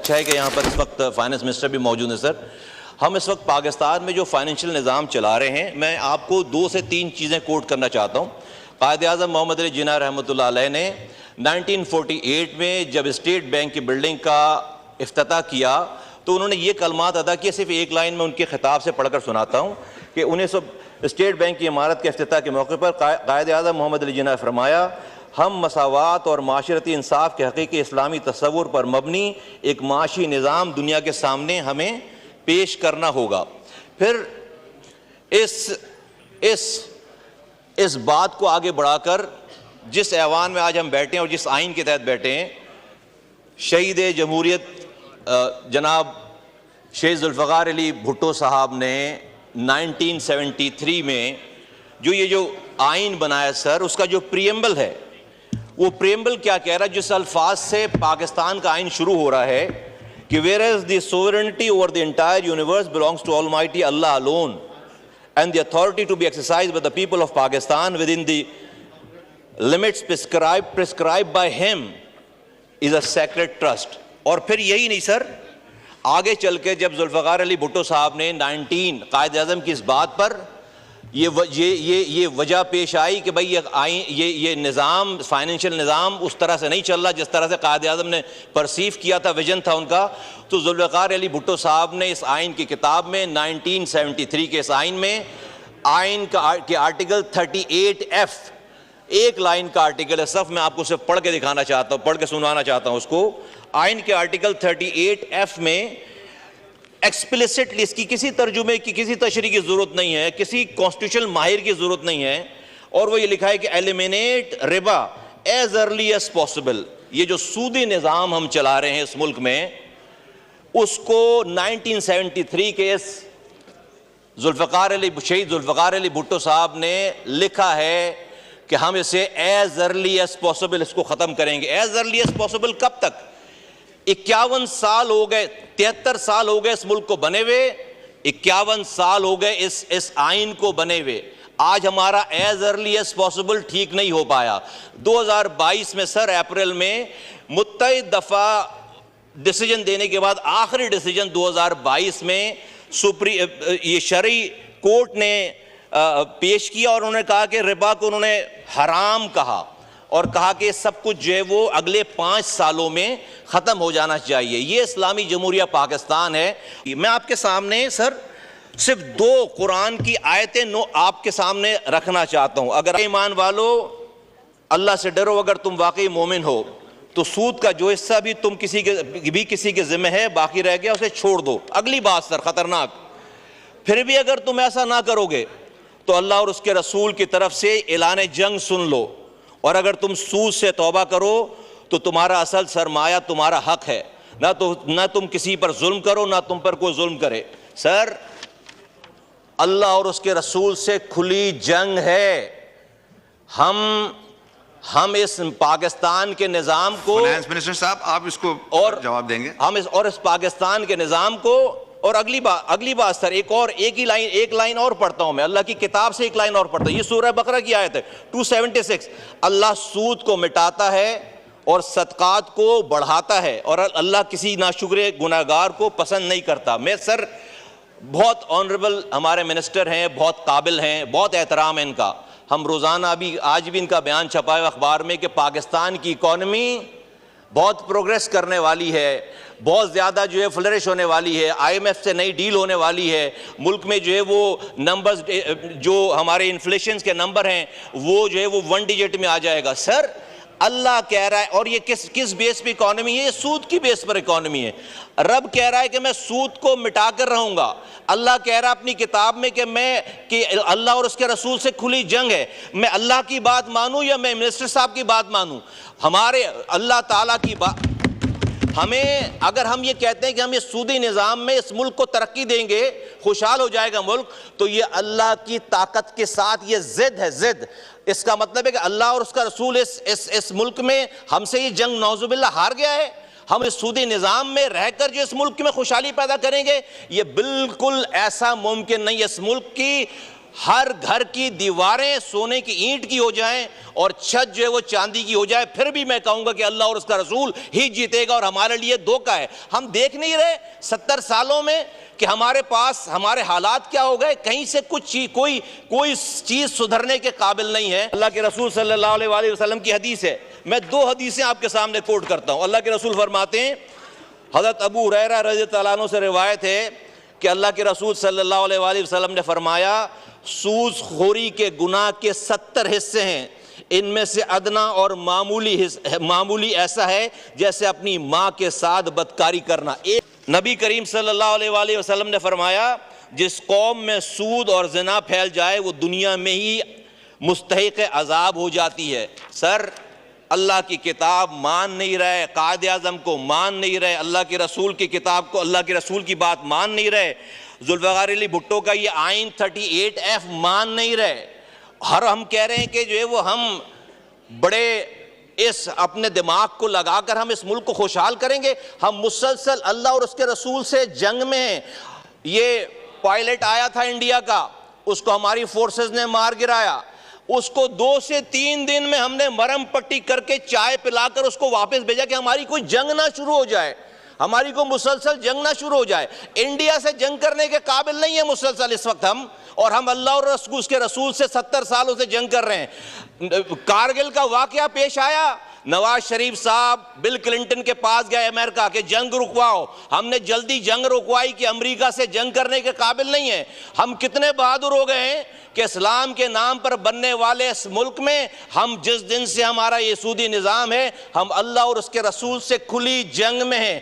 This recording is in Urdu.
اچھا ہے کہ یہاں پر اس وقت فائنانس منسٹر بھی موجود ہیں. سر، ہم اس وقت پاکستان میں جو فائنینشیل نظام چلا رہے ہیں، میں آپ کو 2 سے 3 چیزیں کوٹ کرنا چاہتا ہوں. قائد اعظم محمد علی جناح رحمۃ اللہ علیہ نے 1948 میں جب اسٹیٹ بینک کی بلڈنگ کا افتتاح کیا تو انہوں نے یہ کلمات ادا کیے. صرف ایک لائن میں ان کے خطاب سے پڑھ کر سناتا ہوں کہ اسٹیٹ بینک کی عمارت کے افتتاح کے موقع پر قائد اعظم محمد علی جناح نے فرمایا، ہم مساوات اور معاشرتی انصاف کے حقیقی اسلامی تصور پر مبنی ایک معاشی نظام دنیا کے سامنے ہمیں پیش کرنا ہوگا. پھر اس بات کو آگے بڑھا کر جس ایوان میں آج ہم بیٹھے ہیں اور جس آئین کے تحت بیٹھے ہیں، شہید جمہوریت جناب شہید ذوالفقار علی بھٹو صاحب نے 1973 میں جو آئین بنایا سر، اس کا جو پریمبل ہے، وہ پریمبل کیا کہہ رہا ہے؟ جس الفاظ سے پاکستان کا آئین شروع ہو رہا ہے کہ whereas the sovereignty over the entire universe belongs to Almighty Allah alone and the authority to be exercised by the people of Pakistan within the limits prescribed by him is a sacred trust. اور پھر یہی نہیں سر، آگے چل کے جب ذوالفقار علی بھٹو صاحب نے قائد اعظم کی اس بات پر یہ وجہ پیش آئی کہ بھائی یہ نظام، فائنینشیل نظام اس طرح سے نہیں چل رہا جس طرح سے قائد اعظم نے پرسیو کیا تھا، ویژن تھا ان کا، تو ذوالفقار علی بھٹو صاحب نے اس آئین کی کتاب میں 1973 کے اس آئین میں کے آرٹیکل 38F، ایک لائن کا آرٹیکل ہے، صرف میں آپ کو صرف پڑھ کے دکھانا چاہتا ہوں، پڑھ کے سنوانا چاہتا ہوں اس کو. آئین کے آرٹیکل 38F میں ایکسپلیسٹلی اس کی کسی ترجمے کی، کسی تشریح کی ضرورت نہیں ہے، کسی کانسٹیٹیوشنل ماہر کی ضرورت نہیں ہے، اور وہ یہ لکھا ہے کہ ایلیمینیٹ ربا ایز ارلی ایز پاسبل. یہ جو سودی نظام ہم چلا رہے ہیں اس ملک میں، اس کو 1973 کے شہید ذوالفقار علی بھٹو صاحب نے لکھا ہے کہ ہم اسے ایز ارلی ایز پاسبل اس کو ختم کریں گے. ایز ارلی ایز پاسبل کب تک؟ 51 سال ہو گئے، 73 سال ہو گئے اس ملک کو بنے ہوئے، 51 سال ہو گئے اس آئین کو بنے ہوئے. آج ہمارا ایز ارلی ایز پاسبل ٹھیک نہیں ہو پایا. 2022 میں سر اپریل میں متعدد دفعہ ڈیسیجن دینے کے بعد آخری ڈیسیجن 2022 میں یہ شرعی کورٹ نے پیش کیا، اور انہوں نے کہا کہ ربا کو انہوں نے حرام کہا، اور کہا کہ سب کچھ جو ہے وہ اگلے 5 سالوں میں ختم ہو جانا چاہیے. یہ اسلامی جمہوریہ پاکستان ہے. میں آپ کے سامنے سر صرف 2 قرآن کی آیتیں آپ کے سامنے رکھنا چاہتا ہوں. اگر ایمان والو اللہ سے ڈرو، اگر تم واقعی مومن ہو تو سود کا جو حصہ بھی کسی کے ذمہ ہے باقی رہ گیا اسے چھوڑ دو. اگلی بات سر خطرناک، پھر بھی اگر تم ایسا نہ کرو گے تو اللہ اور اس کے رسول کی طرف سے اعلان جنگ سن لو، اور اگر تم سود سے توبہ کرو تو تمہارا اصل سرمایہ تمہارا حق ہے، نہ تم کسی پر ظلم کرو، نہ تم پر کوئی ظلم کرے. سر، اللہ اور اس کے رسول سے کھلی جنگ ہے. ہم اس پاکستان کے نظام کو، فائنانس منسٹر صاحب آپ اس کو جواب دیں گے، اور اس پاکستان کے نظام کو. اور اگلی بات سر، ایک لائن اور پڑھتا ہوں میں اللہ کی کتاب سے، ایک لائن اور پڑھتا ہوں. یہ سورہ بقرہ کی آیت ہے 276. اللہ سود کو مٹاتا ہے اور صدقات کو بڑھاتا ہے، اور اللہ کسی ناشکر گناہگار کو پسند نہیں کرتا. میں سر بہت آنریبل ہمارے منسٹر ہیں، بہت قابل ہیں، بہت احترام ہے ان کا. ہم روزانہ آج بھی ان کا بیان چھپا ہے اخبار میں کہ پاکستان کی اکانومی بہت پروگریس کرنے والی ہے، بہت زیادہ جو ہے فلرش ہونے والی ہے، IMF سے نئی ڈیل ہونے والی ہے. ملک میں جو ہے وہ نمبرز، جو ہمارے انفلیشنز کے نمبر ہیں، وہ جو ہے وہ 1 ڈیجٹ میں آ جائے گا. سر اللہ کہہ رہا ہے، اور یہ کس بیس پہ اکانومی ہے؟ یہ سود کی بیس پر اکانومی ہے. رب کہہ رہا ہے کہ میں سود کو مٹا کر رہوں گا. اللہ کہہ رہا ہے اپنی کتاب میں کہ اللہ اور اس کے رسول سے کھلی جنگ ہے. میں اللہ کی بات مانوں یا میں منسٹر صاحب کی بات مانوں؟ ہمارے اللہ تعالیٰ کی بات، اگر ہم یہ کہتے ہیں کہ ہم یہ سودی نظام میں اس ملک کو ترقی دیں گے، خوشحال ہو جائے گا ملک، تو یہ اللہ کی طاقت کے ساتھ یہ ضد ہے، ضد. اس کا مطلب ہے کہ اللہ اور اس کا رسول اس ملک میں ہم سے یہ جنگ نعوذ باللہ ہار گیا ہے. ہم اس سودی نظام میں رہ کر جو اس ملک میں خوشحالی پیدا کریں گے، یہ بالکل ایسا ممکن نہیں. اس ملک کی ہر گھر کی دیواریں سونے کی اینٹ کی ہو جائیں اور چھت جو ہے وہ چاندی کی ہو جائے، پھر بھی میں کہوں گا کہ اللہ اور اس کا رسول ہی جیتے گا، اور ہمارے لیے دھوکہ ہے۔ ہم دیکھ نہیں رہے 70 سالوں میں کہ ہمارے پاس ہمارے حالات کیا ہو گئے؟ کہیں سے کوئی چیز سدھرنے کے قابل نہیں ہے۔ اللہ کے رسول صلی اللہ علیہ وآلہ وسلم کی حدیث ہے، میں 2 حدیثیں آپ کے سامنے کوٹ کرتا ہوں۔ اللہ کے رسول فرماتے ہیں، حضرت ابو ہریرہ رضی اللہ عنہ سے روایت ہے کہ اللہ کے رسول صلی اللہ علیہ وآلہ وسلم نے فرمایا، سود خوری کے گناہ کے 70 حصے ہیں، ان میں سے ادنا اور معمولی ایسا ہے جیسے اپنی ماں کے ساتھ بدکاری کرنا۔ نبی کریم صلی اللہ علیہ وآلہ وسلم نے فرمایا، جس قوم میں سود اور زنا پھیل جائے وہ دنیا میں ہی مستحق عذاب ہو جاتی ہے۔ سر، اللہ کی کتاب مان نہیں رہے، قائد اعظم کو مان نہیں رہے، اللہ کے رسول کی کتاب کو، اللہ کے رسول کی بات مان نہیں رہے، ذوالفقار علی بھٹو کا یہ آئین 38F مان نہیں رہے، ہم کہہ رہے ہیں کہ جو ہے وہ ہم بڑے اس اپنے دماغ کو لگا کر ہم اس ملک کو خوشحال کریں گے۔ ہم مسلسل اللہ اور اس کے رسول سے جنگ میں ہیں۔ یہ پائلٹ آیا تھا انڈیا کا، اس کو ہماری فورسز نے مار گرایا، اس کو 2 سے 3 دن میں ہم نے مرم پٹی کر کے چائے پلا کر اس کو واپس بھیجا کہ ہماری کوئی جنگ نہ شروع ہو جائے، ہماری کو مسلسل جنگ نہ شروع ہو جائے۔ انڈیا سے جنگ کرنے کے قابل نہیں ہے مسلسل اس وقت ہم، اور ہم اللہ اور اس کے رسول سے 70 سالوں سے جنگ کر رہے ہیں۔ کارگل کا واقعہ پیش آیا، نواز شریف صاحب بل کلنٹن کے پاس گئے امریکہ کہ جنگ رکواؤ، ہم نے جلدی جنگ رکوائی کہ امریکہ سے جنگ کرنے کے قابل نہیں ہے۔ ہم کتنے بہادر ہو گئے ہیں کہ اسلام کے نام پر بننے والے اس ملک میں ہم جس دن سے ہمارا یہ سودی نظام ہے، ہم اللہ اور اس کے رسول سے کھلی جنگ میں ہیں۔